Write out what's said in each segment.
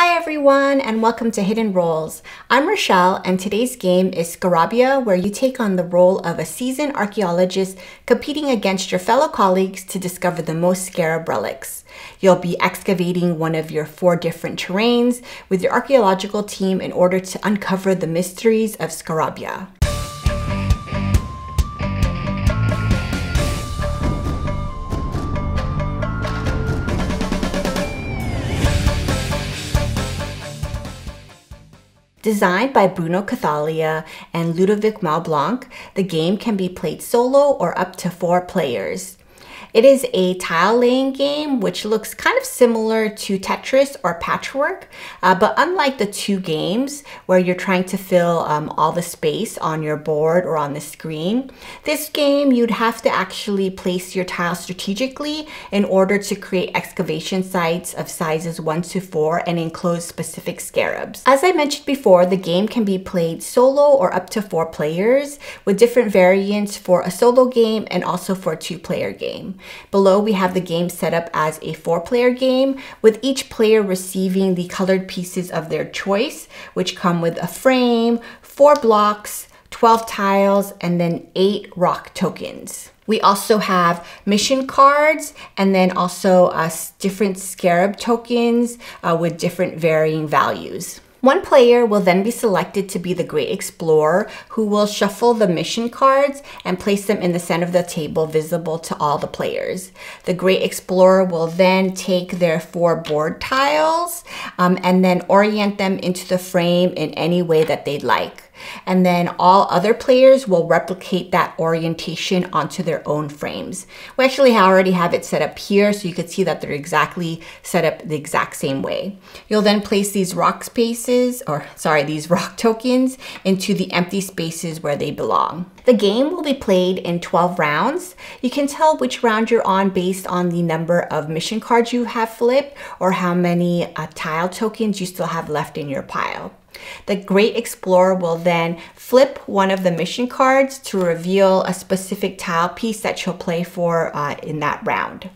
Hi everyone, and welcome to Hidden Roles. I'm Rochelle, and today's game is Scarabya, where you take on the role of a seasoned archaeologist competing against your fellow colleagues to discover the most scarab relics. You'll be excavating one of your 4 different terrains with your archaeological team in order to uncover the mysteries of Scarabya. Designed by Bruno Cathalia and Ludovic Malblanc, the game can be played solo or up to 4 players. It is a tile laying game which looks kind of similar to Tetris or Patchwork, but unlike the 2 games where you're trying to fill all the space on your board or on the screen, this game you'd have to actually place your tiles strategically in order to create excavation sites of sizes 1 to 4 and enclose specific scarabs. As I mentioned before, the game can be played solo or up to 4 players with different variants for a solo game and also for a 2-player game. Below, we have the game set up as a 4-player game, with each player receiving the colored pieces of their choice, which come with a frame, 4 blocks, 12 tiles, and then 8 rock tokens. We also have mission cards and then also different scarab tokens with different varying values. One player will then be selected to be the Great Explorer, who will shuffle the mission cards and place them in the center of the table, visible to all the players. The Great Explorer will then take their 4 board tiles and then orient them into the frame in any way that they'd like. And then all other players will replicate that orientation onto their own frames. We actually already have it set up here, so you can see that they're exactly set up the exact same way. You'll then place these rock tokens into the empty spaces where they belong. The game will be played in 12 rounds. You can tell which round you're on based on the number of mission cards you have flipped or how many tile tokens you still have left in your pile. The Great Explorer will then flip one of the mission cards to reveal a specific tile piece that she'll play for in that round.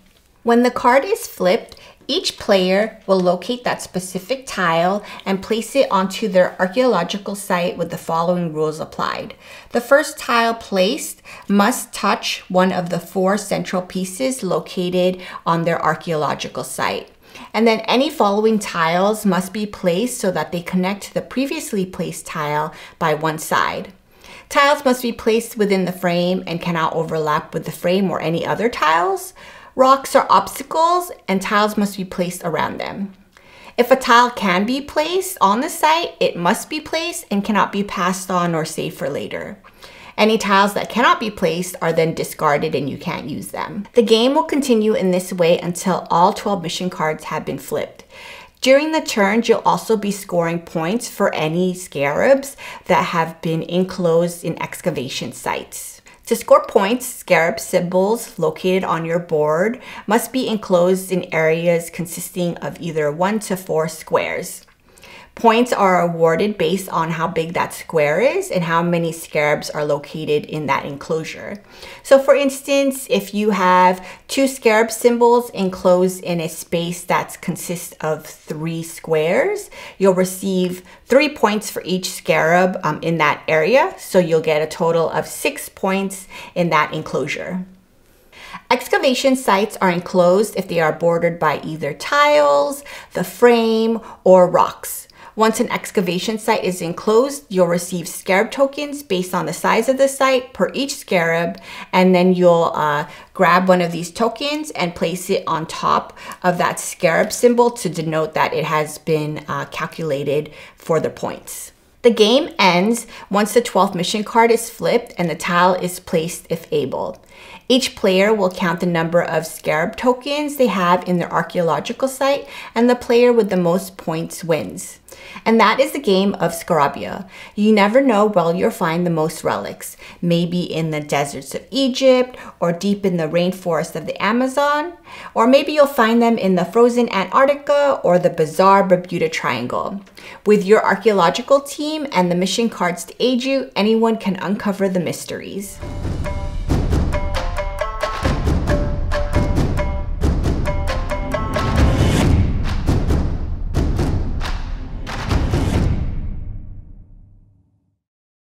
When the card is flipped, each player will locate that specific tile and place it onto their archaeological site with the following rules applied. The first tile placed must touch one of the 4 central pieces located on their archaeological site. And then any following tiles must be placed so that they connect to the previously placed tile by one side. Tiles must be placed within the frame and cannot overlap with the frame or any other tiles. Rocks are obstacles and tiles must be placed around them. If a tile can be placed on the site, it must be placed and cannot be passed on or saved for later. Any tiles that cannot be placed are then discarded and you can't use them. The game will continue in this way until all 12 mission cards have been flipped. During the turns, you'll also be scoring points for any scarabs that have been enclosed in excavation sites. To score points, scarab symbols located on your board must be enclosed in areas consisting of either 1 to 4 squares. Points are awarded based on how big that square is and how many scarabs are located in that enclosure. So for instance, if you have 2 scarab symbols enclosed in a space that consists of 3 squares, you'll receive 3 points for each scarab in that area. So you'll get a total of 6 points in that enclosure. Excavation sites are enclosed if they are bordered by either tiles, the frame, or rocks. Once an excavation site is enclosed, you'll receive scarab tokens based on the size of the site per each scarab, and then you'll grab one of these tokens and place it on top of that scarab symbol to denote that it has been calculated for the points. The game ends once the 12th mission card is flipped and the tile is placed if able. Each player will count the number of scarab tokens they have in their archaeological site, and the player with the most points wins. And that is the game of Scarabya. You never know where you'll find the most relics, maybe in the deserts of Egypt or deep in the rainforest of the Amazon, or maybe you'll find them in the frozen Antarctica or the bizarre Bermuda Triangle. With your archaeological team and the mission cards to aid you, anyone can uncover the mysteries.